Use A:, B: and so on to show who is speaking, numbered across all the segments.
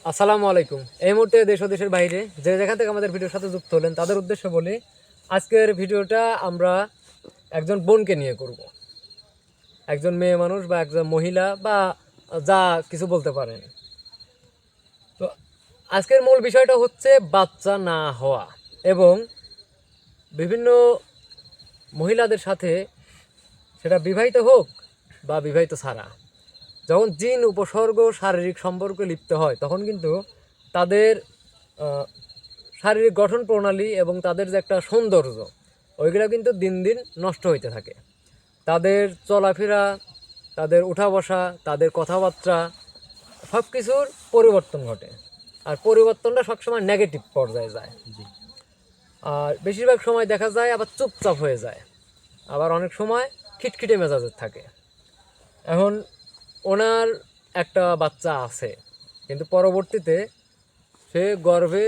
A: আসসালামু আলাইকুম। এই মুহূর্তে দেশ ও দেশের বাইরে যে যেখান থেকে আমাদের ভিডিওর সাথে যুক্ত হলেন তাদের উদ্দেশ্যে বলি, আজকের ভিডিওটা আমরা একজন বোনকে নিয়ে করব। একজন মেয়ে মানুষ বা একজন মহিলা বা যা কিছু বলতে পারেন। তো আজকের মূল বিষয়টা হচ্ছে বাচ্চা না হওয়া এবং বিভিন্ন মহিলাদের সাথে, সেটা বিবাহিত হোক বা বিবাহিত ছাড়া, যখন জিন উপসর্গ শারীরিক সম্পর্কে লিপ্ত হয় তখন কিন্তু তাদের শারীরিক গঠন প্রণালী এবং তাদের যে একটা সৌন্দর্য, ওইগুলো কিন্তু দিন দিন নষ্ট হইতে থাকে। তাদের চলাফেরা, তাদের উঠা বসা, তাদের কথাবার্তা, সব কিছুর পরিবর্তন ঘটে। আর পরিবর্তনটা সবসময় নেগেটিভ পর্যায়ে যায়। আর বেশিরভাগ সময় দেখা যায় আবার চুপচাপ হয়ে যায়, আবার অনেক সময় খিটখিটে মেজাজের থাকে। এখন ওনার একটা বাচ্চা আছে, কিন্তু পরবর্তীতে সে গর্ভে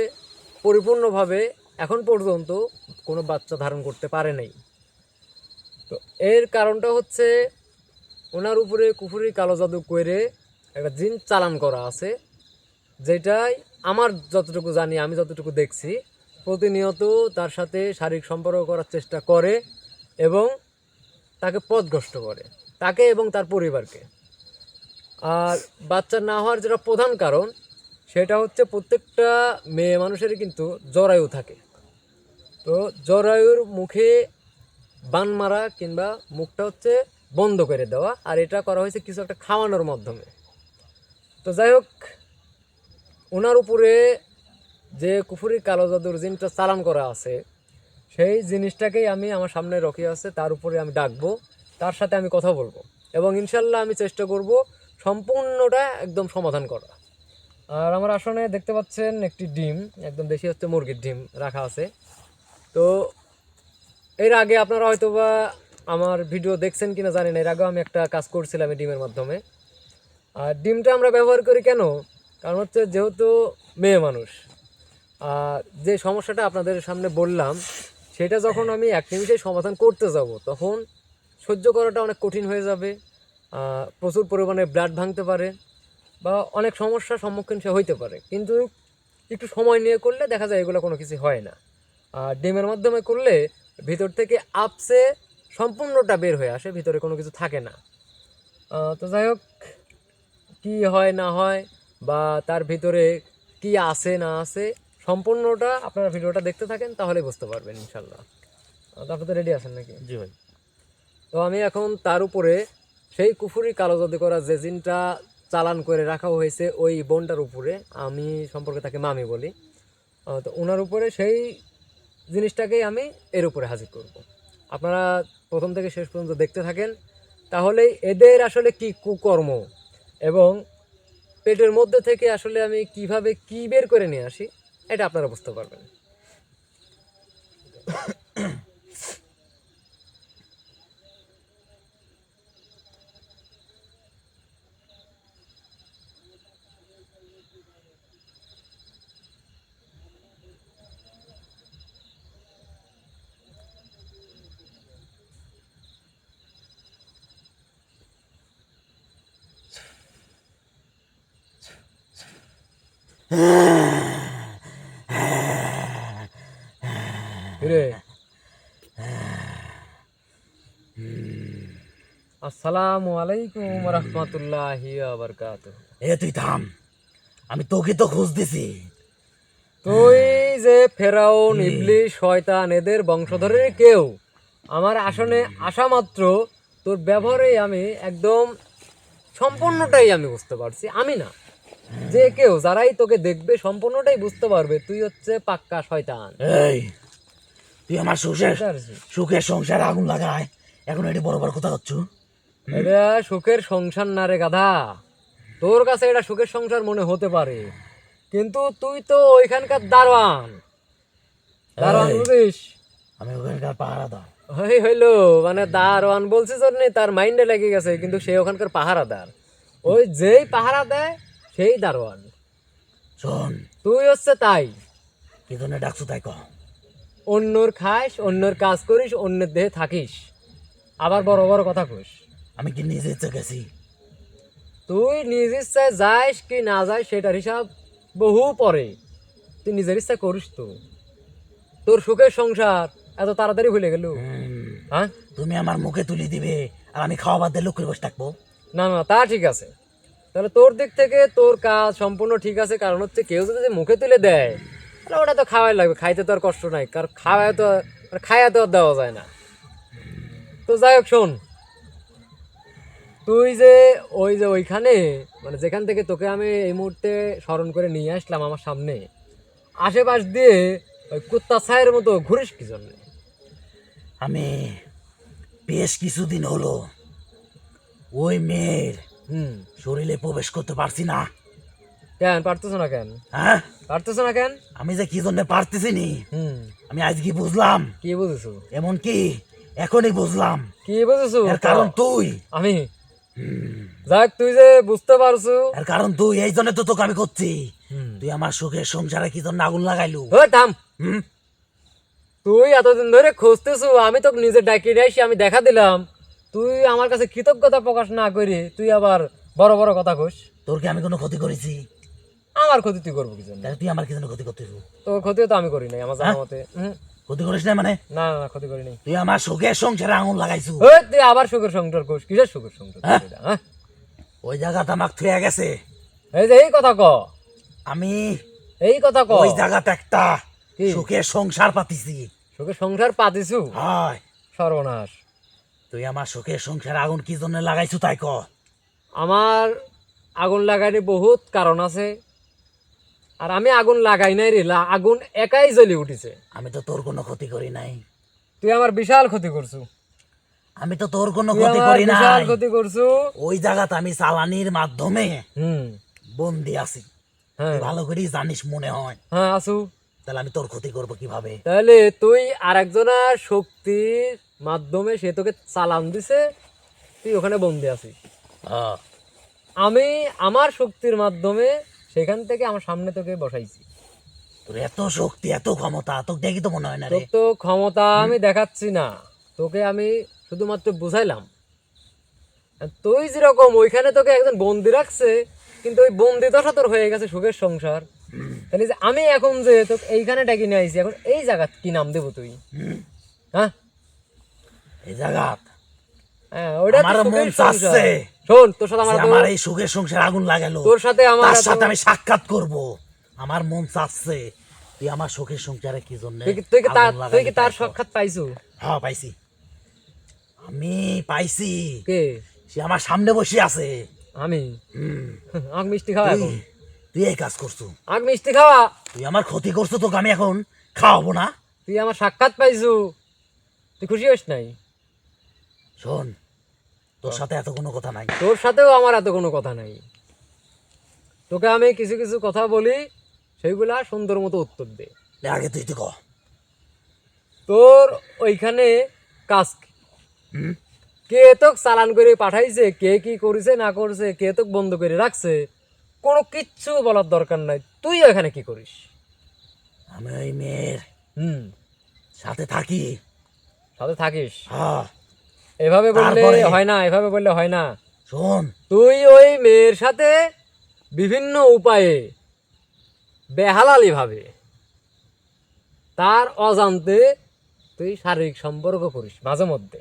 A: পরিপূর্ণভাবে এখন পর্যন্ত কোনো বাচ্চা ধারণ করতে পারে নাই। তো এর কারণটা হচ্ছে ওনার উপরে কুফুরি কালো জাদু করে একটা জিন চালান করা আছে, যেটাই আমার যতটুকু জানি, আমি যতটুকু দেখছি, প্রতিনিয়ত তার সাথে শারীরিক সম্পর্ক করার চেষ্টা করে এবং তাকে পথভ্রষ্ট করে, তাকে এবং তার পরিবারকে। আর বাচ্চা না হওয়ার যেটা প্রধান কারণ, সেটা হচ্ছে প্রত্যেকটা মেয়ে মানুষেরই কিন্তু জরায়ু থাকে। তো জরায়ুর মুখে বান মারা কিংবা মুখটা হচ্ছে বন্ধ করে দেওয়া, আর এটা করা হয়েছে কিছু একটা খাওয়ানোর মাধ্যমে। তো যাই হোক, ওনার উপরে যে কুফুরি কালো জাদুর জিনটা চালান করা আছে, সেই জিনিসটাকেই আমি আমার সামনে রকি আছে, তার উপরে আমি ডাকবো, তার সাথে আমি কথা বলবো এবং ইনশাল্লাহ আমি চেষ্টা করব সম্পূর্ণটা একদম সমাধান করা। আর আমার আসনে দেখতে পাচ্ছেন একটি ডিম, একদম দেশি হচ্ছে মুরগির ডিম রাখা আছে। তো এর আগে আপনারা হয়তো বা আমার ভিডিও দেখছেন কিনা জানি না, এর আগেও আমি একটা কাজ করছিলাম এই ডিমের মাধ্যমে। আর ডিমটা আমরা ব্যবহার করি কেন? কারণ হচ্ছে যেহেতু মেয়ে মানুষ, আর যে সমস্যাটা আপনাদের সামনে বললাম, সেটা যখন আমি এক নিমিষে সমাধান করতে যাব তখন সহ্য করাটা অনেক কঠিন হয়ে যাবে। প্রচুর পরিমাণে ব্লাড ভাঙতে পারে বা অনেক সমস্যার সম্মুখীন সে হইতে পারে, কিন্তু একটু সময় নিয়ে করলে দেখা যায় এগুলো কোনো কিছু হয় না। আর ডিমের মাধ্যমে করলে ভিতর থেকে আপসে সম্পূর্ণটা বের হয়ে আসে, ভিতরে কোনো কিছু থাকে না। তো যাই হোক, কী হয় না হয় বা তার ভিতরে কি আছে না আছে, সম্পূর্ণটা আপনারা ভিডিওটা দেখতে থাকেন, তাহলে বুঝতে পারবেন ইনশাল্লাহ। তারপর তো রেডি আছেন নাকি?
B: জি ভাই।
A: তো আমি এখন তার উপরে সেই কুফুরি কালো জাদু করা যে জিনটা চালান করে রাখা হয়েছে ওই বোনটার উপরে, আমি সম্পর্কে তাকে মামি বলি, তো ওনার উপরে সেই জিনিসটাকেই আমি এর উপরে হাজির করব। আপনারা প্রথম থেকে শেষ পর্যন্ত দেখতে থাকেন, তাহলেই এদের আসলে কি কুকর্ম এবং পেটের মধ্যে থেকে আসলে আমি কিভাবে কি বের করে নিয়ে আসি, এটা আপনারা বুঝতে পারবেন। রে, আসসালামু আলাইকুম রহমতুল্লাহি বারকাতুহ।
B: এ তুই থাম, আমি তোকে তো খুঁজতেছি।
A: তুই যে ফেরাউন, ইবলিশ, শয়তান, এদের বংশধরের কেউ আমার আসনে আসা মাত্র তোর ব্যবহারে আমি একদম সম্পূর্ণটাই আমি বুঝতে পারছি। আমি না, যে কেউ যারাই তোকে দেখবে সম্পূর্ণটাই বুঝতে পারবে তুই হচ্ছে পাক্কা শয়তান।
B: এই, তুই আমার সুখের সংসার আগুন লাগায়, এখন এটি বড় বড় কথা হচ্ছ।
A: এটা সুখের সংসার না রে গাধা, তোর কাছে এটা সুখের সংসার মনে হতে পারে, কিন্তু তুই তো ওইখানকার দারোয়ান। দারোয়ান বুঝিস?
B: আমি ওখানকার পাহারাদার।
A: হইলো, মানে দারোয়ান বলছিস জন্য তার মাইন্ডে লেগে গেছে, কিন্তু সে ওখানকার পাহারাদার। ওই যেই পাহারা দেয় সেই দারোয়ান।
B: শোন,
A: তুই হচ্ছে তাই।
B: কি জন্য ডাকছো তাই কহ।
A: অন্যর খাস, অন্যর কাজ করিস, অন্যের দেহে থাকিস, আবার বড় বড় কথা কইস।
B: আমি কি নিজে ইচ্ছে গেছি?
A: তুই নিজ ইচ্ছায় যাস কি না যাস সেটার হিসাব বহু পরে। তুই নিজের ইচ্ছা করিস তো, তোর সুখের সংসার এত তাড়াতাড়ি ভুলে গেল? হ্যাঁ,
B: তুমি আমার মুখে তুলি দিবে আর আমি খাওয়া বাদ দিয়ে লোক করে বসে থাকবো?
A: না না, তা ঠিক আছে। তাহলে তোর দিক থেকে তোর কাজ সম্পূর্ণ ঠিক আছে, কারণ হচ্ছে কেউ যদি যে মুখে তুলে দেয় তাহলে ওটা তো খাওয়াই লাগবে, খাইতে তো আর কষ্ট নাই, কারণ খাওয়া তো আর দেওয়া যায় না। তো যাই হোক শোন, তুই যে ওইখানে মানে যেখান থেকে তোকে আমি এই মুহূর্তে স্মরণ করে নিয়ে আসলাম আমার সামনে, আশেপাশ দিয়ে ওই কুত্তা ছায়ের মতো ঘুরিস কি জন্য?
B: আমি বেশ কিছুদিন হলো ওই মেয়ের
A: হুম,
B: শরীরে প্রবেশ করতে পারছি না।
A: কেন পারতেছো না? কেন
B: হ্যাঁ,
A: পারতেছো না কেন?
B: আমি যে কি জন্য পারতেছি নি
A: হুম,
B: আমি আজকে বুঝলাম।
A: কি বুঝেছো?
B: এমনকি এখনই বুঝলাম।
A: কি বুঝেছো?
B: এর কারণ তুই।
A: আমি যাক, তুই যে বুঝতে পারছো।
B: এর কারণ তুই, এই জন্য তো তোকে আমি করছি।
A: হুম।
B: তুই আমার সুখের সংসারে কি জন্য আগুন লাগাইলু?
A: ওই থাম,
B: হুম?
A: তুই এতদিন ধরে খুঁজতেছো, আমি তো নিজে ডাকি আসি, আমি দেখা দিলাম। তুই আমার কাছে কৃতজ্ঞতা প্রকাশ না করে তুই আবার বড় বড় কথা কইস।
B: তোর কি আমি কোনো ক্ষতি করেছি?
A: আমার ক্ষতি তুই করবো কি জন্য?
B: তাহলে তুই আমার কি জন্য ক্ষতি করতেছ?
A: তোর ক্ষতিও তো আমি করি নাই আমার জানা মতে।
B: ক্ষতি করিস না মানে?
A: না না না, ক্ষতি করি নাই।
B: তুই আমার সুখের সংসারে আগুন লাগাইছু।
A: ওই তুই আবার সুখের সংসার করিস? কিসের সুখের সংসার? হ্যাঁ,
B: ওই জায়গাটা আমাকে থুয়ে গেছে।
A: এই যে এই কথা ক,
B: আমি
A: এই কথা ক।
B: ওই জায়গাটা একটা
A: কি?
B: সুখের সংসার পাতিছি।
A: সুখের সংসার পাতিছু?
B: হয়।
A: সর্বনাশ।
B: তুই আমার সুখের সংসারে আগুন কি জন্য লাগাইছু তাই ক।
A: আমার আগুন লাগাইনি বহুত কারণ আছে, আর আমি আগুন লাগাই নাই রে, আগুন একাই জ্বলে উঠেছে।
B: আমি তো তোর কোনো ক্ষতি করি নাই।
A: তুই আমার বিশাল ক্ষতি করছু।
B: আমি তো তোর কোনো
A: তুই
B: ক্ষতি
A: আমার
B: করি
A: বিশাল
B: নাই।
A: ক্ষতি করছু।
B: ওই জায়গাতে আমি চালানির মাধ্যমে
A: হুম,
B: বন্দি আছি।
A: হ্যাঁ
B: তুই ভালো করেই জানিস মনে হয়।
A: হ্যাঁ আসু।
B: তাহলে আমি তোর ক্ষতি করব কিভাবে?
A: তাহলে তুই আর একজনের শক্তির মাধ্যমে সে তোকে চালান দিছে, তুই ওখানে বন্দি আছিস।
B: হ্যাঁ।
A: আমি আমার শক্তির মাধ্যমে সেখান থেকে আমার সামনে তোকে বসাইছি।
B: তোর এত শক্তি, এত ক্ষমতা, তোকে দেখি তো মনে হয় না রে।
A: তোর তো ক্ষমতা আমি দেখাচ্ছি না, তোকে আমি শুধুমাত্র বুঝাইলাম। আর তুই যেরকম ওইখানে তোকে একজন বন্দি রাখছে, কিন্তু ওই বন্দি দশা তোর হয়ে গেছে সুখের সংসার। তাহলে যে আমি এখন যে তোকে এইখানে ডাকি নিয়ে আইছি, এখন এই জায়গা কি নাম দেবো তুই? হ্যাঁ
B: এই জায়গা
A: হ্যাঁ, ওইটা তো
B: আমার মন
A: সুখের সংসার।
B: চাচ্ছে
A: শোন, তোর সাথে আমার
B: যে আমার এই সুখের সংসার আগুন লাগালো,
A: তোর সাথে আমার
B: তার সাথে আমি সাক্ষাৎ করব। আমার মন চাচ্ছে তুই আমার সুখের সংসারে কি জন্য
A: তুই কি তার সাক্ষাৎ পাইছু?
B: হ্যাঁ পাইছি, আমি পাইছি।
A: কে?
B: সে আমার সামনে বসে আছে।
A: আমি?
B: হুম।
A: আগ মিষ্টি খাওয়া
B: তুই
A: এখন?
B: তুই এই কাজ করছো,
A: আগ মিষ্টি খাওয়া?
B: তুই আমার ক্ষতি করছো, তোকে আমি এখন খাওয়াবো না।
A: তুই আমার সাক্ষাৎ পাইছু, তুই খুশি হইস নাই?
B: শোন, তোর সাথে এত কোনো কথা নাই।
A: তোর সাথেও আমার এত কোনো কথা নাই। তোকে আমি কিছু কিছু কথা বলি, সেইগুলা সুন্দর মতো উত্তর দে।
B: আগে তুই তো ক।
A: তোর ওইখানে কাজ কি? কে তোকে চালান করে পাঠাইছে, কে কি করেছে না করছে, কে তোকে বন্ধ করে রাখছে, কোনো কিচ্ছু বলার দরকার নাই। তুই ওইখানে কি করিস?
B: আমি ওই মেয়ের
A: হুম,
B: সাথে থাকি।
A: সাথে থাকিস?
B: হ্যাঁ।
A: এভাবে বললে
B: তারপরে?
A: হয় না, এভাবে বললে হয় না।
B: শোন,
A: তুই ওই মেয়ের সাথে বিভিন্ন উপায়ে বেহালালি ভাবে তার অজান্তে তুই শারীরিক সম্পর্ক করিস মাঝে মধ্যে।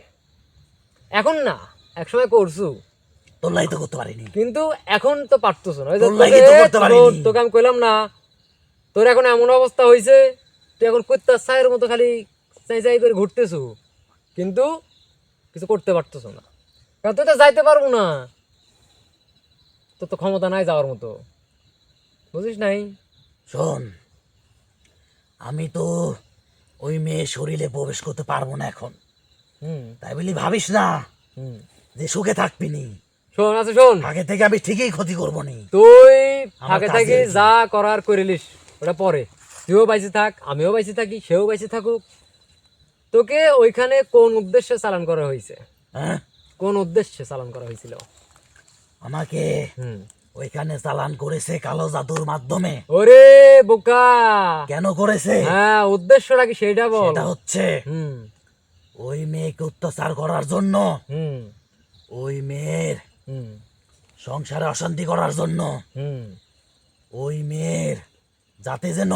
A: এখন না, একসময় করছু,
B: তোর লাই তো করতে পারিনি।
A: কিন্তু এখন তো পারতেছ না। ওই যে
B: তোর লাগি তো করতে পারিনি।
A: তোকে আমি কইলাম না, তোর এখন এমন অবস্থা হয়েছে, তুই এখন কুত্তার ছায়ের মতো খালি চাই চাই করে ঘুরতেছু, কিন্তু কিছু করতে পারতেছ না, কারণ তুই তো যাইতে পারবো না, তোর তো ক্ষমতা নাই যাওয়ার মতো, বুঝিস নাই?
B: শোন, আমি তো ওই মেয়ের শরীরে প্রবেশ করতে পারবো না এখন।
A: হুম
B: তাই বলি ভাবিস না
A: হুম।
B: যে সুখে থাকবি নি।
A: শোন, আচ্ছা শোন,
B: আগে থেকে আমি ঠিকই ক্ষতি করবো নি।
A: তুই
B: আমার
A: ফাঁকে
B: কাজে
A: থাকি
B: আর কি?
A: যা করার করিলিস, ওটা পরে। তুইও বাইসে থাক, আমিও বাইসে থাকি, সেও বাইসে থাকুক। তোকে ওইখানে কোন উদ্দেশ্যে চালান করা হয়েছে?
B: হ্যাঁ,
A: কোন উদ্দেশ্যে চালান করা হয়েছিল?
B: আমাকে
A: হুম।
B: ওইখানে চালান করেছে কালো জাদুর মাধ্যমে।
A: ওরে বোকা,
B: কেন করেছে?
A: হ্যাঁ উদ্দেশ্যটা কি সেইটা বল।
B: সেটা হচ্ছে
A: হুম
B: ওই মেয়েকে অত্যাচার করার জন্য,
A: হুম
B: ওই মেয়ের
A: হুম
B: সংসারে অশান্তি করার জন্য,
A: হুম
B: ওই মেয়ের যাতে যেন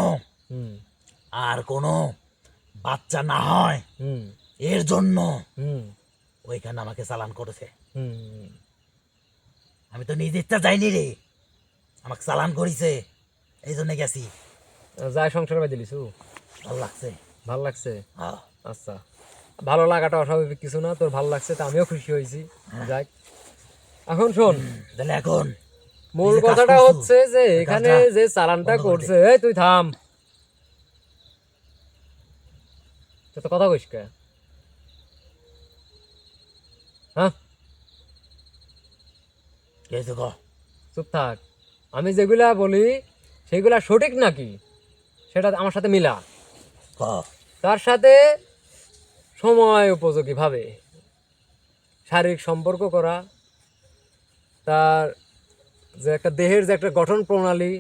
A: হুম
B: আর কোনো বাচ্চা না হয়,
A: হুম
B: এর জন্য
A: হুম
B: ওইখানে আমাকে চালান করেছে।
A: হুম
B: আমি তো নিজে ইচ্ছা যাইনি রে, আমাকে চালান করেছে, এই জন্য গেছি।
A: যাই সংসার বাই দিলিস
B: ভাল লাগছে।
A: ভাল লাগছে।
B: হ্যাঁ।
A: আচ্ছা, ভালো লাগাটা অস্বাভাবিক কিছু না, তোর ভালো লাগছে তা আমিও খুশি হয়েছি। যাক, এখন শোন,
B: তাহলে এখন
A: মূল
B: এই যে কাজ
A: কথাটা
B: করছো,
A: হচ্ছে যে
B: ওই
A: এখানে
B: কাজটা
A: যে চালানটা
B: বন্ধ করে
A: করছে, এই তুই থাম, তুই তো কথা কইস কে? হ্যাঁ,
B: কি হয়েছে ক?
A: চুপ থাক। আমি যেগুলা বলি সেগুলা সঠিক নাকি সেটা আমার সাথে মিলা,
B: ক।
A: তার সাথে সময় উপযোগী ভাবে শারীরিক সম্পর্ক করা, তার যে একটা দেহের যে একটা গঠন প্রণালী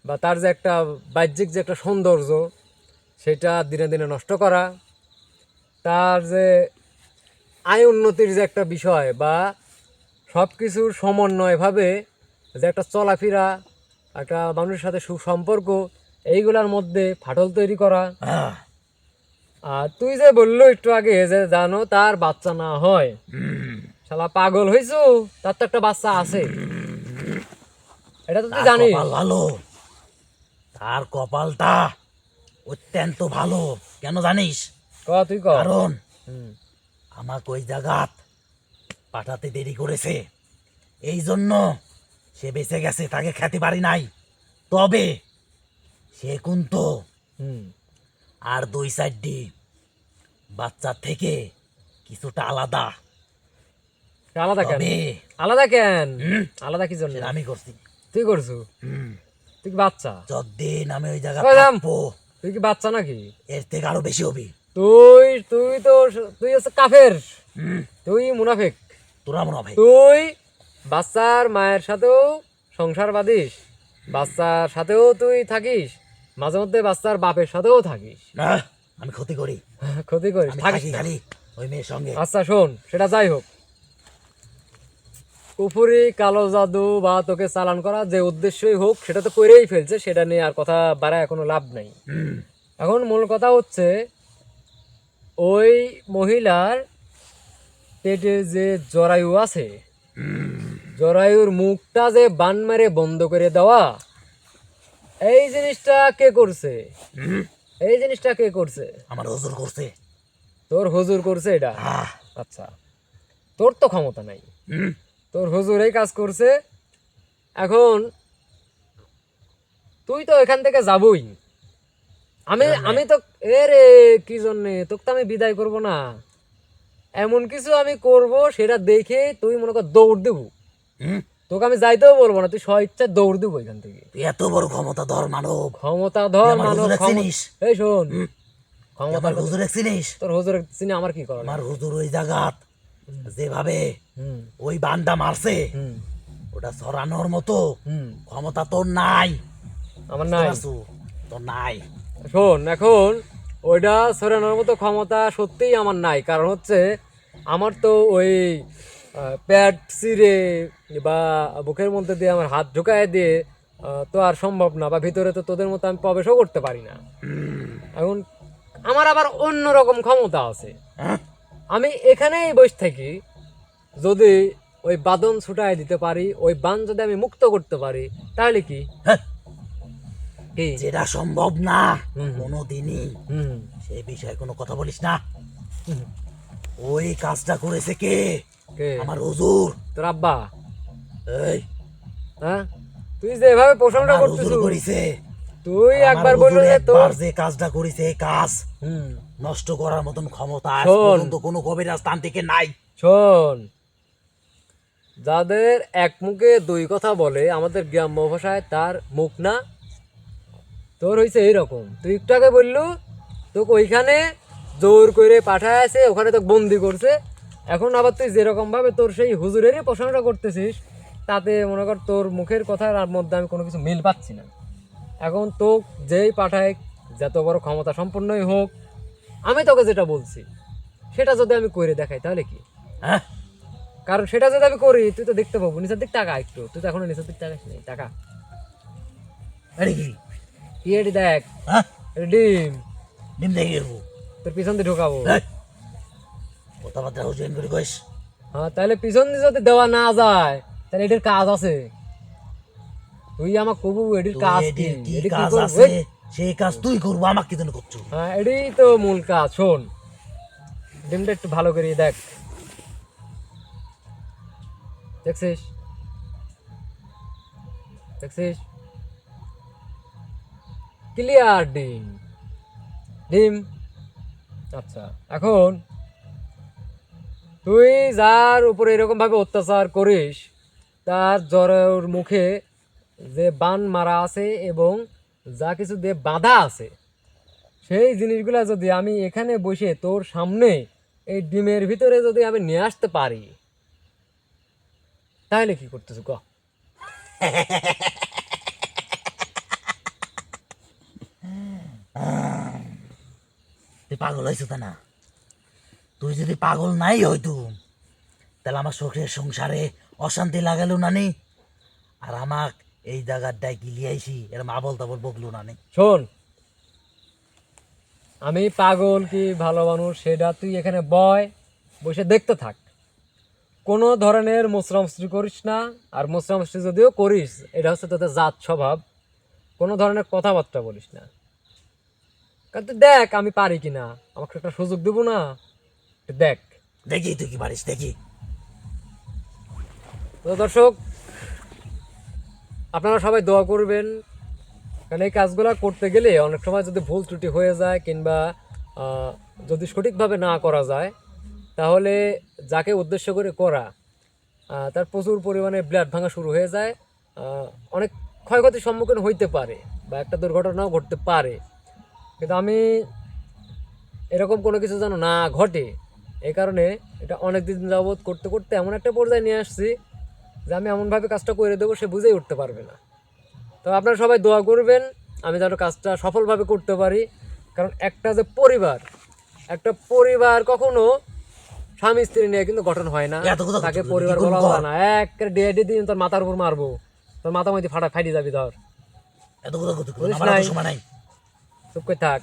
A: বা তার যে একটা বাহ্যিক যে একটা সৌন্দর্য সেটা দিনে দিনে নষ্ট করা, তার যে আয় উন্নতির যে একটা বিষয় বা সব কিছুর সমন্বয়ভাবে যে একটা চলাফেরা, একটা মানুষের সাথে সুসম্পর্ক, এইগুলার মধ্যে ফাটল তৈরি করা।
B: হ্যাঁ।
A: আর তুই যে বললো একটু আগে যে জানো তার বাচ্চা না হয়, শালা পাগল হইছু, তার তো একটা বাচ্চা আছে, এটা তো তুই
B: তার
A: জানিস।
B: কপাল ভালো, তার কপালটা অত্যন্ত ভালো। কেন জানিস?
A: ক তুই ক।
B: কারণ
A: হুম,
B: আমাকে ওই জায়গাত পাঠাতে দেরি করেছে, এই জন্য সে বেঁচে গেছে, তাকে খেতে পারি নাই। তবে সে কিন্তু
A: হুম।
B: আর 2-4টি বাচ্চার থেকে কিছুটা আলাদা।
A: আলাদা কেন?
B: তবে
A: আলাদা কেন?
B: হুম,
A: আলাদা কি জন্য?
B: সেটা আমি করছি।
A: তুই করছু?
B: হুম,
A: তুই কি বাচ্চা?
B: যতদিন আমি ওই জায়গা
A: ওই থাম।
B: থাকবো,
A: তুই কি বাচ্চা নাকি?
B: এর থেকে আরো বেশি হবি।
A: তুই তুই তো তুই হচ্ছে কাফের,
B: হুম,
A: তুই মুনাফিক।
B: তোরা মনে হবে।
A: তুই বাচ্চার মায়ের সাথেও সংসার বাঁধিস, বাচ্চার সাথেও তুই থাকিস, মাঝে মধ্যে বাচ্চার বাপের সাথেও থাকিস।
B: না, আমি ক্ষতি করি,
A: ক্ষতি করিস,
B: আমি
A: থাকিস
B: থাকি
A: না।
B: খালি ওই মেয়ের সঙ্গে।
A: আচ্ছা শোন, সেটা যাই হোক, কুফুরি কালো জাদু বা তোকে চালান করা যে উদ্দেশ্যই হোক সেটা তো করেই ফেলছে, সেটা নিয়ে আর কথা বাড়ায় কোনো লাভ নাই।
B: হুম,
A: এখন মূল কথা হচ্ছে ওই মহিলার পেটে যে জরায়ু আছে, জরায়ুর মুখটা যে বান মেরে বন্ধ করে দেওয়া, এই জিনিসটা কে করছে?
B: হুম,
A: এই জিনিসটা কে করছে?
B: আমার হুজুর করছে।
A: তোর হুজুর করছে এটা?
B: আহ,
A: আচ্ছা, তোর তো ক্ষমতা নাই,
B: হুম,
A: তোর হুজুর এই কাজ করছে। এখন তুই তো এখান থেকে যাবই, আমি আমি তো এ রে কি জন্যে তোকে তো আমি বিদায় করব না, এমন কিছু আমি করব সেটা দেখে তুই মনে কর দৌড় দেবো,
B: হুম,
A: তোকে আমি যাইতেও বলবো না, তুই স্বইচ্ছা দৌড় দেবো এখান থেকে।
B: তুই এত বড় ক্ষমতাধর মানব,
A: ক্ষমতা
B: তুই
A: ধর
B: আমার
A: মানব
B: হুজুর
A: ক্ষমতা,
B: চিনিস?
A: এই শোন,
B: হুম, তুই
A: ক্ষমতা
B: আমার হুজুর চিনিস?
A: তোর হুজুর চিনি আমার কি করার?
B: আমার হুজুর ওই জায়গাত যেভাবে
A: হুম
B: ওই বান্দা মারছে,
A: হুম
B: ওটা সরানোর মতো
A: হুম
B: ক্ষমতা তোর নাই।
A: আমার
B: বুঝতে
A: নাই।
B: পারছো? তোর নাই।
A: শোন, এখন ওইটা সরানোর মতো ক্ষমতা সত্যিই আমার নাই, কারণ হচ্ছে আমার তো ওই প্যাড ছিঁড়ে বা বুকের মধ্যে দিয়ে আমার হাত ঢুকায় দিয়ে তো আর সম্ভব না, বা ভিতরে তো তোদের মতো আমি প্রবেশও করতে পারি না। এখন আমার আবার অন্য রকম ক্ষমতা আছে,
B: হ্যাঁ?
A: আমি এখানেই বসে থাকি, যদি ওই বাঁধন ছুটায় দিতে পারি, ওই বান যদি আমি মুক্ত করতে পারি, তাহলে কি?
B: হ্যাঁ,
A: কি?
B: যেটা সম্ভব না
A: হুম।
B: কোনোদিনই,
A: হুম
B: সেই বিষয়ে কোনো কথা বলিস না।
A: হুম।
B: ওই কাজটা করেছে কে?
A: কে?
B: আমার হুজুর।
A: তোর আব্বা?
B: এই,
A: হ্যাঁ, তুই যে এভাবে প্রশংসা
B: আমার
A: করছিস,
B: হুজুর করেছে।
A: তুই
B: আমার
A: একবার
B: হুজুর
A: বললো যে তোর
B: একবার যে কাজটা করেছে, এই কাজ
A: হুম
B: নষ্ট করার মতন ক্ষমতা আজ
A: শোন।
B: পর্যন্ত কোনো কবিরাজ তান্ত্রিকের নাই।
A: শোন, যাদের এক মুখে দুই কথা বলে আমাদের গ্রাম্য ভাষায় তার মুখ না, তোর হয়েছে এইরকম। তুই একটু আগে বললু তোকে ওইখানে জোর করে পাঠায় আছে, ওখানে তোকে বন্দি করছে, এখন আবার তুই যেরকম ভাবে তোর সেই হুজুরেরই প্রশংসা করতেছিস, তাতে মনে কর তোর মুখের কথার আর মধ্যে আমি কোনো কিছু মিল পাচ্ছি না। এখন তো যেই পাঠায়, যত বড় ক্ষমতা সম্পন্নই হোক, আমি তোকে যেটা বলছি সেটা যদি আমি করে দেখাই তাহলে কি?
B: হ্যাঁ,
A: কারণ সেটা যদি আমি করি তুই তো দেখতে পাবো, নিচের দিক টাকা একটু, তুই তো এখনো নিচের দিক টাকা টাকা।
B: আরে কি
A: কি এটি দেখ,
B: হ্যাঁ
A: এটা ডিম,
B: ডিম দেখে গেলবো
A: তোর পিছন দিয়ে ঢোকাবো।
B: কথাবার্তা হুজুন করে কইস।
A: হ্যাঁ, তাহলে পিছন দিয়ে যদি দেওয়া না যায় তাহলে এটির কাজ আছে। তুই আমার কবু এটির
B: তুই
A: কাজ কি,
B: এটির কি
A: এটি কি
B: কাজ
A: করবো?
B: আছে সেই কাজ তুই করবো, আমাকে কি জন্য করছো?
A: হ্যাঁ, এটাই তো মূল কাজ। শোন, ডিমটা একটু ভালো করে দেখ, দেখছিস দেখছিস, ক্লিয়ার ডিম, ডিম। আচ্ছা, এখন তুই যার উপরে এরকম ভাবে অত্যাচার করিস, তার জ্বরের মুখে যে বান মারা আছে এবং যা কিছু দিয়ে বাঁধা আছে, সেই জিনিসগুলা যদি আমি এখানে বসে তোর সামনে এই ডিমের ভিতরে যদি আমি নিয়ে আসতে পারি, তাহলে কি করতেছ ক?
B: তুই পাগল হয়েছ তা না? তুই যদি পাগল নাই হয়তো তাহলে আমার শখের সংসারে অশান্তি লাগালো না নি, আর আমাক এই জায়গার ডাই গিলিয়াইছি এরম আবল তাবল বকলো না নি।
A: শোন, আমি পাগল কি ভালো মানুষ সেটা তুই এখানে বসে দেখতে থাক। কোনো ধরনের মোচরামস্তি করিস না, আর মোচরামস্তি যদিও করিস এটা হচ্ছে তোদের জাত স্বভাব। কোনো ধরনের কথাবার্তা বলিস না, কারণ তুই দেখ আমি পারি কিনা, আমাকে একটা সুযোগ দেবো না? তুই দেখ।
B: দেখি তুই কি পারিস দেখি।
A: তো দর্শক, আপনারা সবাই দোয়া করবেন, কারণ এই কাজগুলো করতে গেলে অনেক সময় যদি ভুল ত্রুটি হয়ে যায় কিংবা যদি সঠিকভাবে না করা যায়, তাহলে যাকে উদ্দেশ্য করে করা তার প্রচুর পরিমাণে ব্লাড ভাঙা শুরু হয়ে যায়, অনেক ক্ষয়ক্ষতির সম্মুখীন হইতে পারে বা একটা দুর্ঘটনাও ঘটতে পারে। কিন্তু আমি এরকম কোনো কিছু যেন না ঘটে, এই কারণে এটা অনেক দিন যাবৎ করতে করতে এমন একটা পর্যায়ে নিয়ে আসছি যে আমি এমনভাবে কাজটা করে দেবো সে বুঝেই উঠতে পারবে না। তো আপনারা সবাই দোয়া করবেন আমি যেন কাজটা সফলভাবে করতে পারি, কারণ একটা পরিবার কখনো স্বামী স্ত্রী নিয়ে কিন্তু গঠন হয় না,
B: এত কথা
A: তাকে
B: বলছো,
A: পরিবার
B: কি করবো
A: বলা
B: কর?
A: যায় না। এক ডিএডি দিন তোর মাথার উপর মারবো, তোর মাথা মধ্যে ফাটি যাবি ধর।
B: এত কথা কথা
A: বুঝিস
B: আমার
A: নাই?
B: এত সময় নাই।
A: চুপ করে থাক।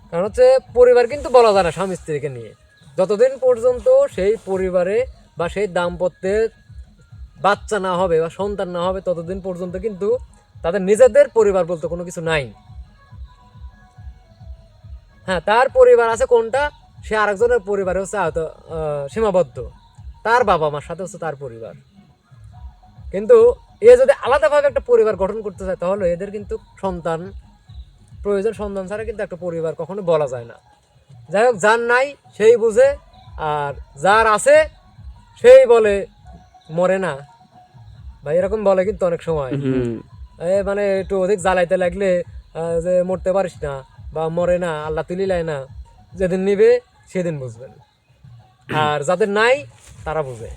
A: কারণ হচ্ছে পরিবার কিন্তু বলা যায় না স্বামী স্ত্রীকে নিয়ে, যতদিন পর্যন্ত সেই পরিবারে বা সেই দাম্পত্যের বাচ্চা না হবে বা সন্তান না হবে ততদিন পর্যন্ত কিন্তু তাদের নিজেদের পরিবার বলতে কোনো কিছু নাই। হ্যাঁ, তার পরিবার আছে কোনটা, সে আরেকজনের পরিবারে হচ্ছে সীমাবদ্ধ, তার বাবা মার সাথে হচ্ছে তার পরিবার। কিন্তু এ যদি আলাদাভাবে একটা পরিবার গঠন করতে চায় তাহলে এদের কিন্তু সন্তান প্রয়োজন, সন্তান ছাড়া কিন্তু একটা পরিবার কখনো বলা যায় না। যাই হোক, যার নাই সেই বুঝে, আর যার আছে সেই বলে মরে না ভাই, এরকম বলে কিন্তু অনেক সময়। মানে একটু অধিক জ্বালাইতে লাগলে যে মরতে পারিস না বা মরে না, আল্লাহ তুলিলাই না, যেদিন নিবে সেদিন বুঝবেন, আর যাদের নাই তারা বুঝে।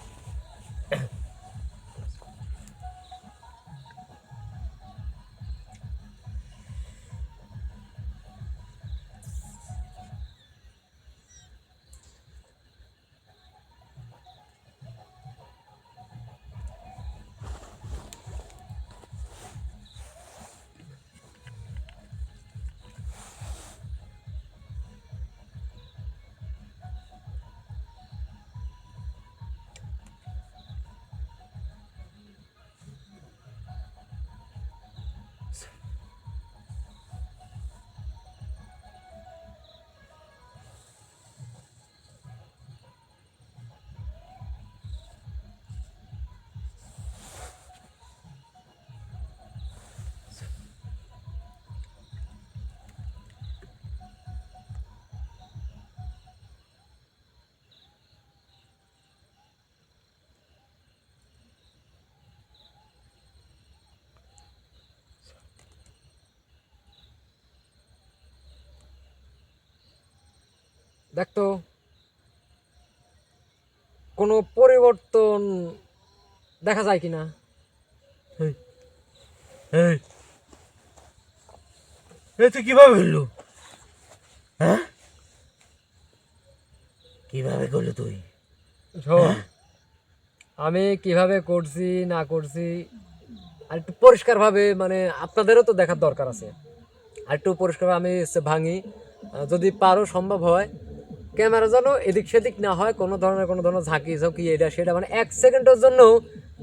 A: দেখতো কোনো পরিবর্তন দেখা যায় কিনা।
B: এই এই তুই কিভাবে করলু? হ্যাঁ কিভাবে করলু তুই?
A: শোন, আমি কিভাবে করছি না করছি আর একটু পরিষ্কারভাবে, মানে আপনাদেরও তো দেখার দরকার আছে, আর একটু পরিষ্কারভাবে আমি ভাঙি। যদি পারো সম্ভব হয় ক্যামেরা যেন এদিক সেদিক না হয়, কোনো ধরনের ঝাঁকি ঝাঁকি এটা সেটা, মানে 1 সেকেন্ডের জন্য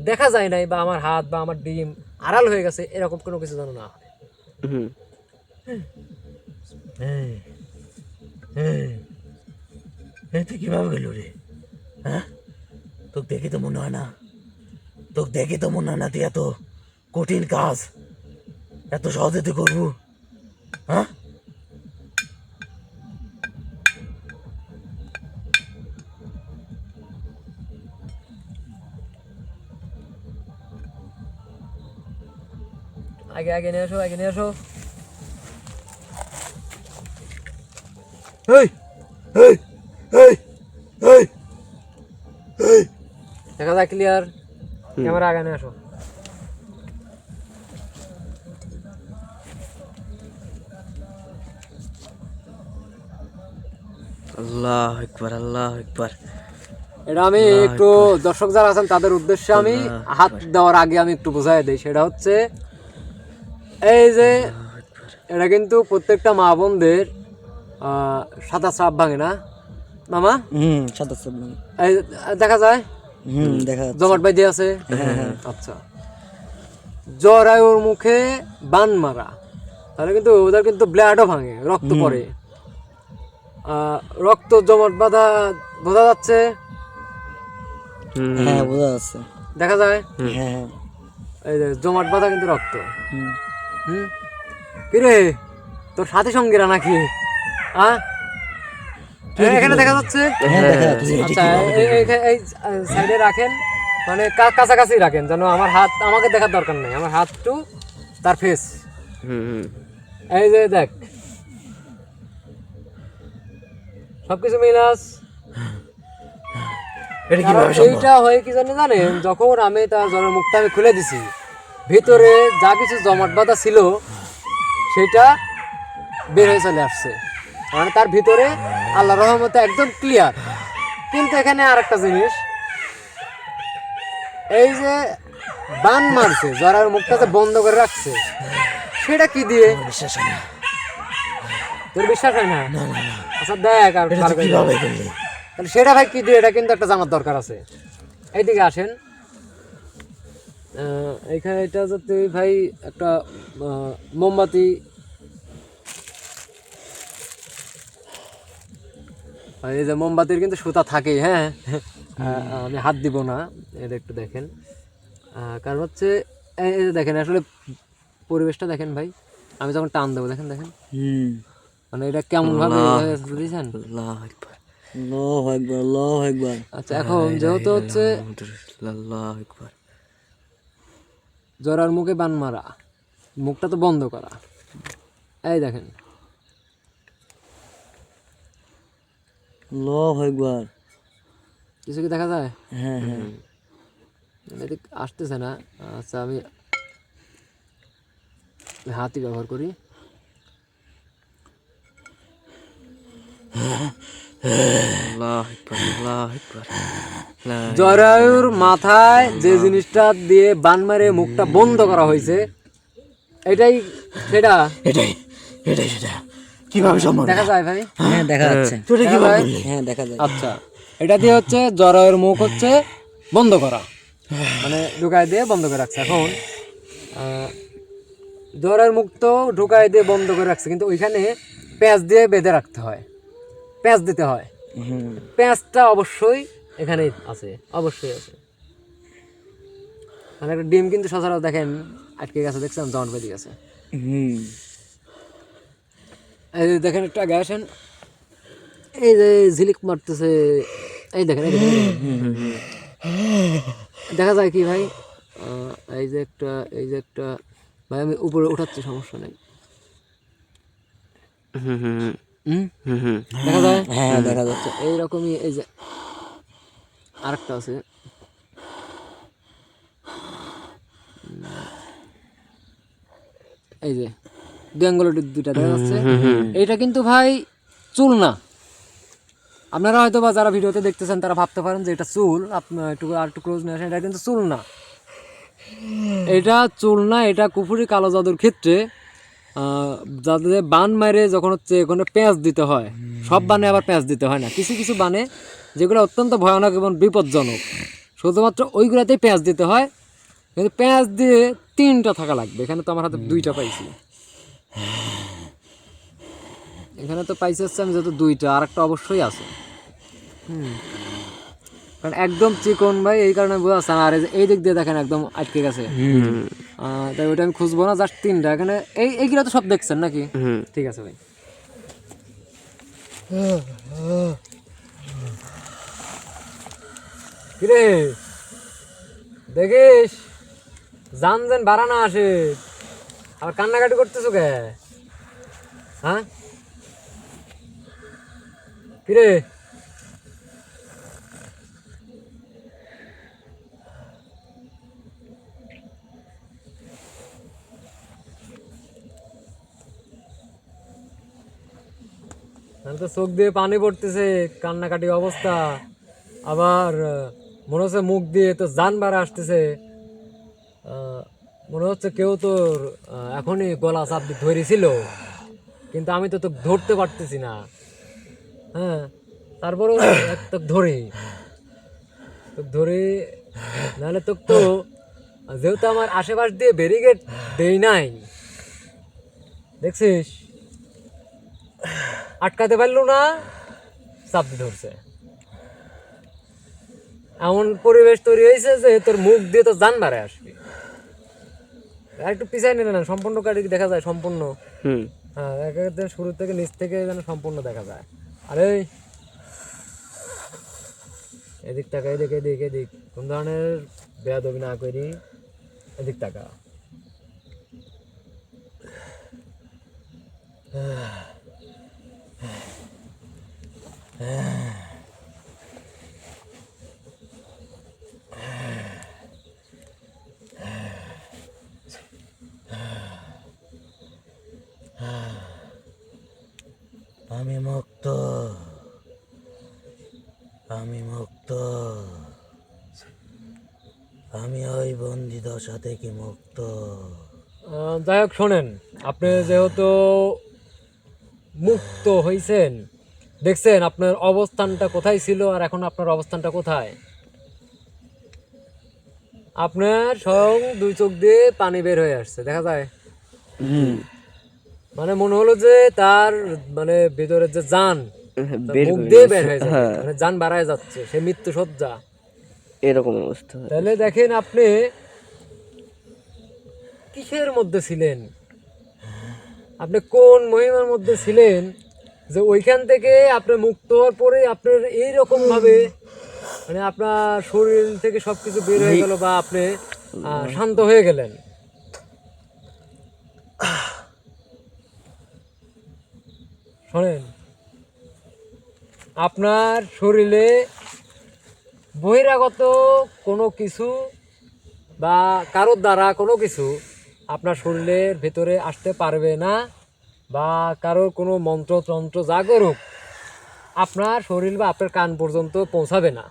A: দেখা যায় নাই বা আমার হাত বা আমার ডিম আড়াল হয়ে গেছে এরকম কোনো কিছু যেন না হয়।
B: এই এই এই তুই কিভাবে গেল রে? হ্যাঁ, তোকে দেখে তো মনে হয় না, তোকে দেখে তো মনে হয় না তুই এত কঠিন কাজ এত সহজে তুই করবো। হ্যাঁ,
A: আগে আগে নিয়ে আসো, আগে নিয়ে আসো।
B: এই এই এই এই এই
A: দেখা যায় ক্লিয়ার, ক্যামেরা আগে নিয়ে আসো।
C: আল্লাহ আকবার, আল্লাহ আকবার।
A: এটা আমি একটু দর্শক যারা আছেন তাদের উদ্দেশ্যে আমি হাত দেওয়ার আগে আমি একটু বোঝাই দিই, সেটা হচ্ছে এই যে এটা কিন্তু প্রত্যেকটা মা বোনদের সাদা সাপ ভাঙে না মামা?
C: সাদা সাবধান।
A: এই দেখা যায়
C: দেখা
A: জমাট বাইদি আছে। আচ্ছা, জরায়ুর মুখে বান মারা, তাহলে কিন্তু ওদের কিন্তু ব্লাডও ভাঙে, রক্ত পড়ে, রক্ত জমাট বাঁধা বোঝা যাচ্ছে।
C: হ্যাঁ, বোঝা যাচ্ছে।
A: দেখা যায়
C: হ্যাঁ,
A: এই যে জমাট বাঁধা কিন্তু রক্ত। কিরে তোর সাথী সঙ্গীরা নাকি? এখানে দেখা যাচ্ছে। আচ্ছা, এই সাইডে রাখেন, মানে কাছাকাছি রাখেন যেন আমার হাত আমাকে দেখার দরকার নেই, আমার হাত টু তার ফেস। এই যে দেখ সবকিছু মিলাস। এইটা হয়ে কি জানেন, যখন আমি তার জ্বরের মুখটা আমি খুলে দিছি, ভিতরে যা কিছু জমাট বাঁধা ছিল সেটা বের হয়ে চলে আসছে, মানে তার ভিতরে আল্লাহ রহমতে একদম ক্লিয়ার। কিন্তু এখানে আরেকটা জিনিস, এই যে বান মারছে, জ্বরের মুখটা যে বন্ধ করে রাখছে, সেটা কি দিয়ে?
B: বিশ্বাস হয় না,
A: তোর বিশ্বাস হয় না? আচ্ছা দেখ আর
B: কিভাবে করলি?
A: তাহলে সেটা ভাই কি দিয়ে, এটা কিন্তু একটা জানার দরকার আছে। এইদিকে আসেন, এখানে এটা যদি ভাই একটা মোমবাতি, এই যে মোমবাতির কিন্তু সুতা থাকেই। হ্যাঁ, আমি হাত দিব না, এটা একটু দেখেন। কারণ হচ্ছে এই যে দেখেন আসলে পরিবেশটা দেখেন ভাই, আমি যখন টান দেবো দেখেন দেখেন, মানে এটা কেমন ভাবে বুঝেছেন?
C: আল্লাহ আকবার, আল্লাহ আকবার, আল্লাহ আকবার।
A: আচ্ছা, এখন যেহেতু হচ্ছে
C: আল্লাহ আকবার।
A: জরার মুখে বান মারা, মুখটা তো বন্ধ করা, এই দেখেন
C: আল্লাহ আকবার।
A: কিছু কি দেখা যায়?
C: হ্যাঁ হ্যাঁ,
A: এদিক আসতেছে না। আচ্ছা, আমি হাতই ব্যবহার করি।
C: আল্লাহ আকবার, আল্লাহ আকবার।
A: জরায়ুর মাথায় যে জিনিসটা দিয়ে বান মারে মুখটা বন্ধ করা হয়েছে, এটাই সেটা।
B: এটাই এটাই সেটা। কিভাবে সম্ভব?
A: দেখা যায় ভাই?
C: হ্যাঁ, দেখা যাচ্ছে।
B: তোরা কিভাবে করলি?
C: হ্যাঁ, দেখা যায়।
A: আচ্ছা, এটা দিয়ে হচ্ছে জরায়ুর মুখ হচ্ছে বন্ধ করা, মানে ঢুকায় দিয়ে বন্ধ করে রাখছে। এখন জরায়ুর মুখ তো ঢুকায় দিয়ে বন্ধ করে রাখছে, কিন্তু ওইখানে প্যাঁচ দিয়ে বেঁধে রাখতে হয়, প্যাঁচ দিতে হয়। প্যাঁচটা অবশ্যই এখানেই আছে, অবশ্যই আছে। মানে একটা ডিম কিন্তু সচরাচর দেখেন আটকে গেছে, দেখছেন জমাট বেঁধে গেছে। এই যে দেখেন একটু আগে আসেন, এই যে ঝিলিক মারতেছে, এই দেখেন, এই দেখেন, দেখা যায় কি ভাই? এই যে একটা ভাই, আমি উপরে উঠাচ্ছি, সমস্যা নেই। দেখা যায়?
C: হ্যাঁ, দেখা যাচ্ছে।
A: এইরকমই এই যে আরেকটা আছে, এই যে ড্যাঙ্গলটির দুইটা দেখা যাচ্ছে। এইটা কিন্তু ভাই চুল না। আপনারা হয়তো বা যারা ভিডিওতে দেখতেছেন তারা ভাবতে পারেন যে এটা চুল, আপনার একটু আর একটু ক্লোজ নিয়ে আসেন, এটা কিন্তু চুল না। এটা চুল না, এটা কুফুরি কালো জাদুর ক্ষেত্রে যাদের বান মারে যখন হচ্ছে ওখানে পেঁয়াজ দিতে হয়, সব বানে আবার পেঁয়াজ দিতে হয় না, কিছু কিছু বানে যেগুলো অত্যন্ত ভয়ানক এবং বিপজ্জনক, শুধুমাত্র ওইগুলাতেই পেঁয়াজ দিতে হয়। কিন্তু পেঁয়াজ দিয়ে 3টা থাকা লাগবে। এখানে তো আমার হাতে 2টা পাইছি, এখানে তো পাইছি হচ্ছে আমি যেহেতু 2টা, আর একটা অবশ্যই আছে। কারণ একদম চিকন ভাই, এই কারণে বোঝা যাচ্ছে না। আর এই দিক দিয়ে দেখেন একদম আটকে গেছে, তাই ওইটা আমি খুঁজবো না, জাস্ট 3টা এখানে। এইগুলো তো সব দেখছেন নাকি? ঠিক আছে ভাই। কিরে দেখিস জান যেন বাড়া না আসে, আবার কান্নাকাটি করতেছো কে? হ্যাঁ কিরে? আমি তো চোখ দিয়ে পানি পড়তেছে, কান্নাকাটি অবস্থা, আবার মনে হচ্ছে মুখ দিয়ে তো জান বাড়া আসতেছে। মনে হচ্ছে কেউ তোর এখনই গলা চাপ দিয়ে ধরেছিল, কিন্তু আমি তো তোকে ধরতে পারতেছি না। হ্যাঁ, তারপরেও তোকে ধরে নাহলে তোকে তো, যেহেতু আমার আশেপাশ দিয়ে ব্যারিকেড দেই নাই, দেখছিস আটকাতে পারলো না, চাপ দিয়ে ধরছে। এমন পরিবেশ তৈরি হয়েছে যে তোর মুখ দিয়ে তো জান বাড়ে আসবে। আর একটু পিছাই নিলে না, সম্পূর্ণ কাটি দেখা যায় সম্পূর্ণ। হ্যাঁ, একদম শুরু থেকে নিচ থেকে যেন সম্পূর্ণ দেখা যায়। আরে এদিক টাকা, এদিক এদিক এদিক, কোন ধরনের বেয়াদবি না করি, এদিক টাকা।
B: আমি মুক্ত, আমি মুক্ত, আমি ওই বন্দি দশা থেকে মুক্ত।
A: যাই হোক শোনেন, আপনি যেহেতু মুক্ত হয়েছেন, দেখছেন আপনার অবস্থানটা কোথায় ছিল আর এখন আপনার অবস্থানটা কোথায়। আপনার সব 2 চোখ দিয়ে পানি বের হয়ে আসছে, দেখা যায়। মানে মনে হলো যে তার মানে ভিতরে যে জান মুখ দিয়ে বের হয়ে যাবে, মানে জান বাড়ায় যাচ্ছে, সে মৃত্যু সজ্জা,
C: এরকম অবস্থা।
A: তাহলে দেখেন আপনি কিসের মধ্যে ছিলেন, আপনি কোন মহিমার মধ্যে ছিলেন যে ওইখান থেকে আপনি মুক্ত হওয়ার পরে আপনার এইরকম ভাবে মানে আপনার শরীর থেকে সবকিছু বের হয়ে গেল বা আপনি শান্ত হয়ে গেলেন। শোনেন, আপনার শরীরে বহিরাগত কোনো কিছু বা কারোর দ্বারা কোনো কিছু আপনার শরীরের ভেতরে আসতে পারবে না, বা কারোর কোনো মন্ত্রতন্ত্র যা করুক আপনার শরীর বা আপনার কান পর্যন্ত পৌঁছাবে না।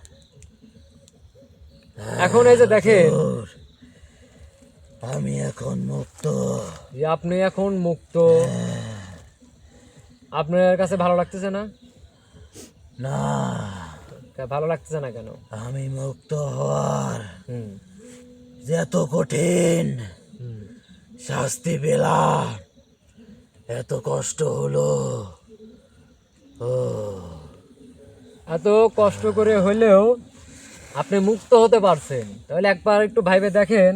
A: এখন এই যে দেখেন,
B: আমি এখন মুক্ত,
A: যে আপনি এখন মুক্ত, আপনার কাছে ভালো লাগতেছে না?
B: না
A: ভালো লাগতেছে না কেন?
B: আমি মুক্ত হওয়ার
A: হুম
B: যে এত কঠিন
A: হুম
B: শাস্তি পেলাম, এত কষ্ট হলো, ও
A: এত কষ্ট করে হলেও আপনি মুক্ত হতে পারছেন, তাহলে একবার একটু ভাইবে দেখেন,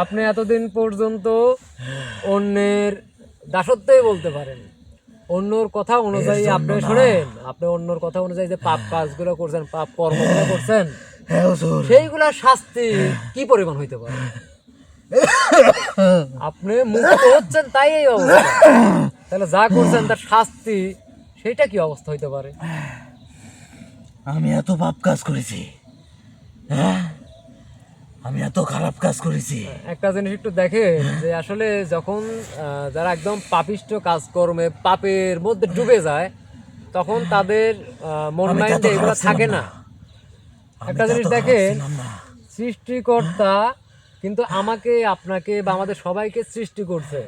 A: আপনি এতদিন পর্যন্ত অন্যের দাসত্বই বলতে পারেন, অন্যর কথা অনুযায়ী আপনি শোনেন, আপনি অন্যর কথা অনুযায়ী যে পাপ কাজগুলো করছেন, পাপ কর্মগুলো করছেন, সেইগুলোর শাস্তি কি পরিমাণ হইতে পারে? আপনি মুক্ত হচ্ছেন তাই এই অবস্থা, তাহলে যা করছেন তার শাস্তি সেটা কি অবস্থা হইতে পারে?
B: আমি এত পাপ কাজ করেছি, হ্যাঁ আমি এত খারাপ কাজ করেছি।
A: একটা জিনিস একটু দেখেন যে আসলে যখন যারা একদম পাপিষ্ট কাজকর্মে পাপের মধ্যে ডুবে যায়, তখন তাদের মন
B: আমি
A: মাইন্ডে
B: তত
A: এগুলো
B: খারাপ
A: থাকে
B: ছিলাম
A: না।
B: আমি
A: একটা
B: তত
A: জিনিস
B: খারাপ
A: দেখেন,
B: ছিলাম না।
A: সৃষ্টিকর্তা কিন্তু আমাকে, আপনাকে বা আমাদের সবাইকে সৃষ্টি করছে।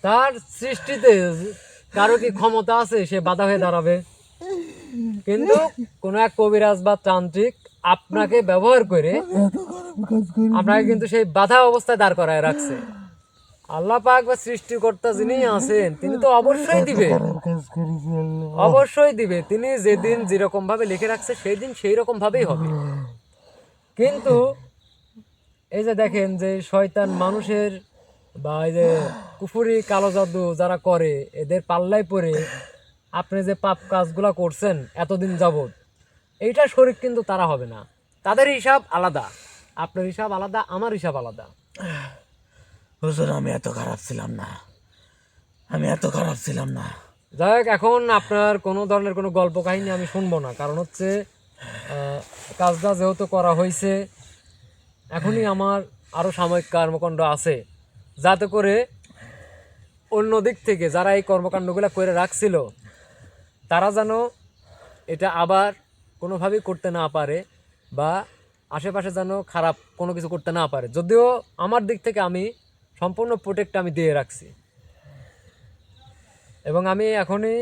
A: তার সৃষ্টিতে কারো কি ক্ষমতা আছে সে বাধা হয়ে দাঁড়াবে? কিন্তু কোন এক কবিরাজ বা তান্ত্রিক আপনাকে ব্যবহার করে আপনাকে কিন্তু সেই বাধা অবস্থায় দাঁড় করায় রাখছে। আল্লাহ পাক বা সৃষ্টিকর্তা যিনি আছেন তিনি তো অবশ্যই দিবে, অবশ্যই দিবে। তিনি যেদিন যেরকম ভাবে লিখে রাখছে সেই দিন সেই রকম ভাবেই হবে। কিন্তু এই যে দেখেন যে শয়তান মানুষের বা এই যে কুফুরি কালো জাদু যারা করে এদের পাল্লায় পড়ে আপনি যে পাপ কাজগুলা করছেন এতদিন যাবত, এইটা শরীর কিন্তু তারা হবে না। তাদের হিসাব আলাদা, আপনার হিসাব আলাদা, আমার হিসাব আলাদা।
B: হুজুর আমি এত খারাপ ছিলাম না, আমি এত খারাপ ছিলাম না।
A: যাই হোক, এখন আপনার কোনো ধরনের কোনো গল্প কাহিনী আমি শুনবো না। কারণ হচ্ছে কাজটা যেহেতু করা হয়েছে, এখনই আমার আরও সাময়িক কর্মকাণ্ড আছে, যাতে করে অন্য দিক থেকে যারা এই কর্মকাণ্ডগুলো করে রাখছিল তারা যেন এটা আবার কোনোভাবেই করতে না পারে বা আশেপাশে যেন খারাপ কোনো কিছু করতে না পারে। যদিও আমার দিক থেকে আমি সম্পূর্ণ প্রোটেক্ট আমি দিয়ে রাখছি, এবং আমি এখনই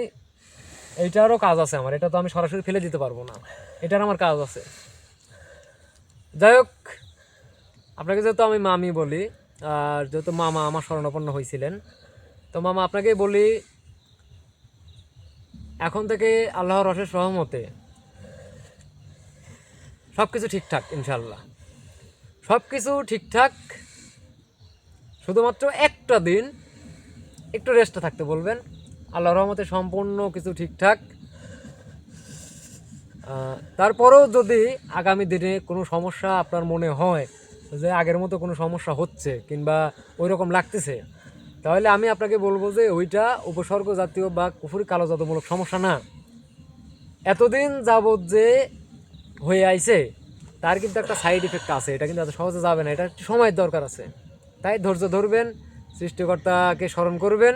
A: এইটারও কাজ আছে আমার। এটা তো আমি সরাসরি ফেলে দিতে পারবো না, এটার আমার কাজ আছে। যাই হোক, আপনাকে যেহেতু আমি মামি বলি, আর যেহেতু মামা আমার শরণাপন্ন হয়েছিলেন, তো মামা আপনাকেই বলি, এখন থেকে আল্লাহর অশেষ রহমতে সব কিছু ঠিকঠাক, ইনশাল্লাহ সব কিছু ঠিকঠাক। শুধুমাত্র একটা দিন একটু রেস্টে থাকতে বলবেন, আল্লাহর রহমতে সম্পূর্ণ কিছু ঠিকঠাক। তারপরেও যদি আগামী দিনে কোনো সমস্যা আপনার মনে হয় যে আগের মতো কোনো সমস্যা হচ্ছে কিংবা ওই রকম লাগতেছে, তাহলে আমি আপনাকে বলবো যে ওইটা উপসর্গ জাতীয় বা কুফুরি কালো জাদুমূলক সমস্যা না। এতদিন যাবৎ যে হয়ে আইছে তার কিন্তু একটা সাইড ইফেক্ট আছে, এটা কিন্তু এত সহজে যাবে না, এটা একটু সময়ের দরকার আছে। তাই ধৈর্য ধরবেন, সৃষ্টিকর্তাকে স্মরণ করবেন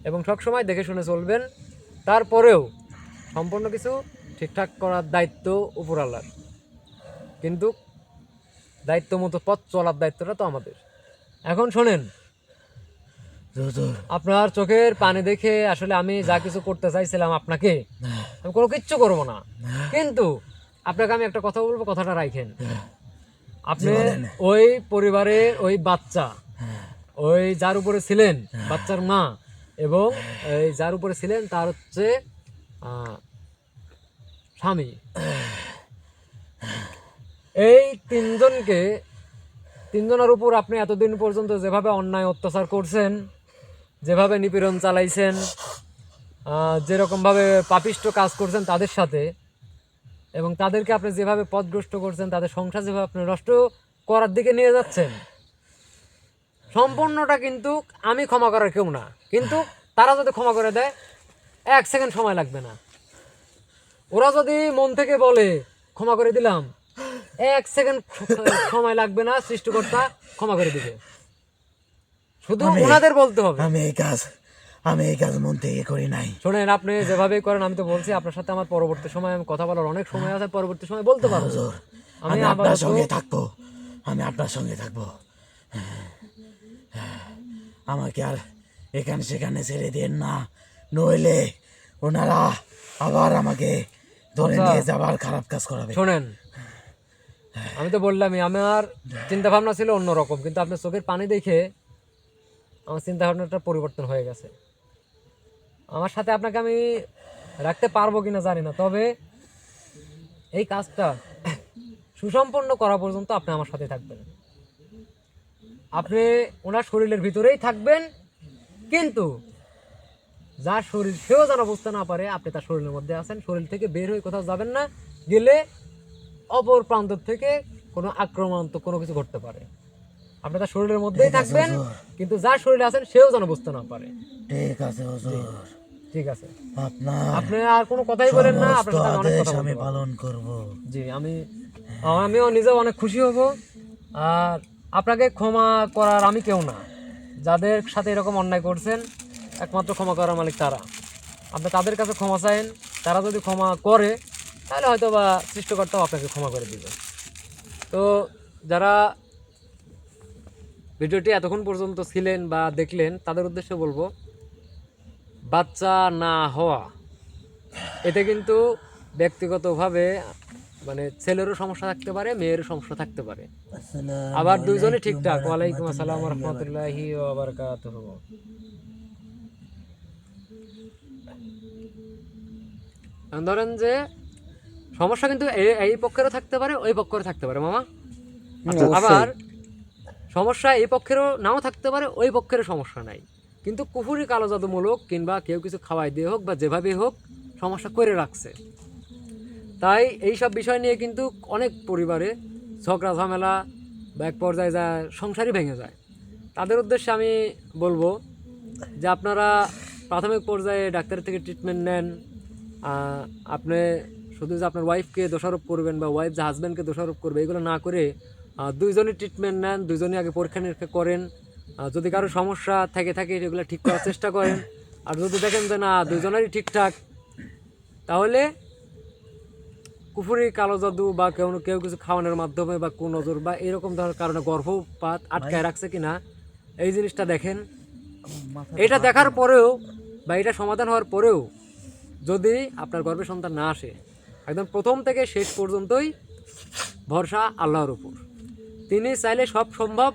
A: এবং সবসময় দেখে শুনে চলবেন। তারপরেও সম্পূর্ণ কিছু ঠিকঠাক করার দায়িত্ব উপরওয়ালার, কিন্তু দায়িত্ব মতো পথ চলার দায়িত্বটা তো আমাদের। এখন শোনেন,
B: হুজুর
A: আপনার চোখের পানি দেখে আসলে আমি যা কিছু করতে চাইছিলাম আপনাকে, আমি কোনো কিচ্ছু করবো না। কিন্তু আপনাকে আমি একটা কথা বলবো, কথাটা রাখেন। আপনি ওই পরিবারের ওই বাচ্চা, ওই যার উপরে ছিলেন বাচ্চার মা, এবং এই যার উপরে ছিলেন তার হচ্ছে স্বামী, এই তিনজনের উপর আপনি এতদিন পর্যন্ত যেভাবে অন্যায় অত্যাচার করছেন, যেভাবে নিপীড়ন চালাইছেন, যেরকমভাবে পাপিষ্ট কাজ করছেন তাদের সাথে, এবং তাদেরকে আপনি যেভাবে পথভ্রষ্ট করছেন, তাদের সংসার যেভাবে আপনি নষ্ট করার দিকে নিয়ে যাচ্ছেন, সম্পূর্ণটা কিন্তু আমি ক্ষমা করার কেউ না। কিন্তু তারা যদি ক্ষমা করে দেয়, 1 সেকেন্ড সময় লাগবে না। ওরা যদি মন থেকে বলে ক্ষমা করে দিলাম, 1 সেকেন্ড সময় লাগবে না, সৃষ্টিকর্তা ক্ষমা করে দিবে। শুধু ওনাদের বলতে হবে।
B: আমি এই কাজ মন থেকে করি নাই।
A: শোনেন, আপনি যেভাবে করেন, আমি তো বলছি আপনার সাথে আমার পরবর্তী সময় আমি কথা বলার অনেক সময় আছে, পরবর্তী সময় বলতে পারবো।
B: হুজুর
A: আমি
B: আমি আপনার
A: আপাতত
B: সঙ্গে থাকবো, আমি আপনার সঙ্গে থাকবো। আমাকে আর এখানে সেখানে ছেড়ে দেন না, নইলে ওনারা আবার আমাকে ধরে নিয়ে যাবার খারাপ কাজ করাবে।
A: শোনেন, আমি তো বললামই আমার চিন্তা ভাবনা ছিল অন্যরকম, কিন্তু আপনার চোখের পানি দেখে আমার চিন্তা ভাবনাটা পরিবর্তন হয়ে গেছে। আমার সাথে আপনাকে আমি রাখতে পারবো কিনা জানি না, তবে এই কাজটা সুসম্পন্ন করা পর্যন্ত আপনি আমার সাথে থাকবেন। আপনি ওনার শরীরের ভিতরেই থাকবেন, কিন্তু যার শরীর সেও যেন বুঝতে না পারে আপনি তার শরীরের মধ্যে আছেন। শরীর থেকে বের হয়ে কোথাও যাবেন না, গেলে অপর প্রান্ত থেকে কোনো আক্রমণাত্মক কোনো কিছু ঘটতে পারে। আপনি তার শরীরের মধ্যেই থাকবেন, কিন্তু যার শরীরে আছেন সেও যেন বুঝতে না পারে।
B: ঠিক আছে হুজুর,
A: ঠিক আছে,
B: আপনার
A: আপনি আর কোনো কথাই বলেন না, আপনার সাথে অনেক
B: আদেশ
A: কথা
B: আমি
A: বলতে পারবো।
B: পালন করব।
A: জি, আমিও নিজেও অনেক খুশি হব। আর আপনাকে ক্ষমা করার আমি কেউ না। যাদের সাথে এরকম অন্যায় করছেন, একমাত্র ক্ষমা করার মালিক তারা। আপনি তাদের কাছে ক্ষমা চাইেন, তারা যদি ক্ষমা করে তাহলে হয়তো বা সৃষ্টিকর্তাও আপনাকে ক্ষমা করে দিবে। তো যারা ভিডিওটি এতক্ষণ পর্যন্ত ছিলেন বা দেখলেন তাদের উদ্দেশ্যে বলবো, বাচ্চা না হওয়া এতে কিন্তু ব্যক্তিগতভাবে মানে ছেলেরও সমস্যা থাকতে পারে, মেয়েরও সমস্যা থাকতে পারে। আবার দুইজনই ঠিকঠাক। ওয়ালাইকুম আসসালাম ওয়া রাহমাতুল্লাহি ওয়া বারাকাতুহু। ধরেন যে সমস্যা কিন্তু এই পক্ষেরও থাকতে পারে, ওই পক্ষেরও থাকতে পারে মামা। আবার সমস্যা এই পক্ষেরও নাও থাকতে পারে, ওই পক্ষেরও সমস্যা নাই, কিন্তু কুফুরি কালো জাদুমূলক কিংবা কেউ কিছু খাওয়াই দিয়ে হোক বা যেভাবে হোক সমস্যা করে রাখছে। তাই এই সব বিষয় নিয়ে কিন্তু অনেক পরিবারে ঝগড়া ঝামেলা বা এক পর্যায়ে যা সংসারই ভেঙে যায়। তাদের উদ্দেশ্যে আমি বলবো যে আপনারা প্রাথমিক পর্যায়ে ডাক্তারের থেকে ট্রিটমেন্ট নেন। আপনি শুধু যে আপনার ওয়াইফকে দোষারোপ করবেন বা ওয়াইফ যে হাজব্যান্ডকে দোষারোপ করবে এগুলো না করে দুইজনই ট্রিটমেন্ট নেন, দুইজনই আগে পরীক্ষা নিরীক্ষা করেন। যদি কারো সমস্যা থাকে সেগুলো ঠিক করার চেষ্টা করেন। আর যদি দেখেন যে না দুইজনেরই ঠিকঠাক, তাহলে কুফুরি কালো জাদু বা কেউ কিছু খাওয়ানোর মাধ্যমে বা কুনজর বা এরকম ধরনের কারণে গর্ভপাত আটকায় রাখছে কিনা এই জিনিসটা দেখেন। এটা দেখার পরেও বা এটা সমাধান হওয়ার পরেও যদি আপনার গর্ভে সন্তান না আসে, একদম প্রথম থেকে শেষ পর্যন্তই ভরসা আল্লাহর উপর। তিনি চাইলে সব সম্ভব,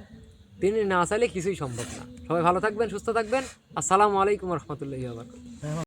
A: তিনি না চাইলে কিছুই সম্ভব না। সবাই ভালো থাকবেন, সুস্থ থাকবেন। আসসালামু আলাইকুম রহমতুল্লাহি ওয়া বারাকাতুহু।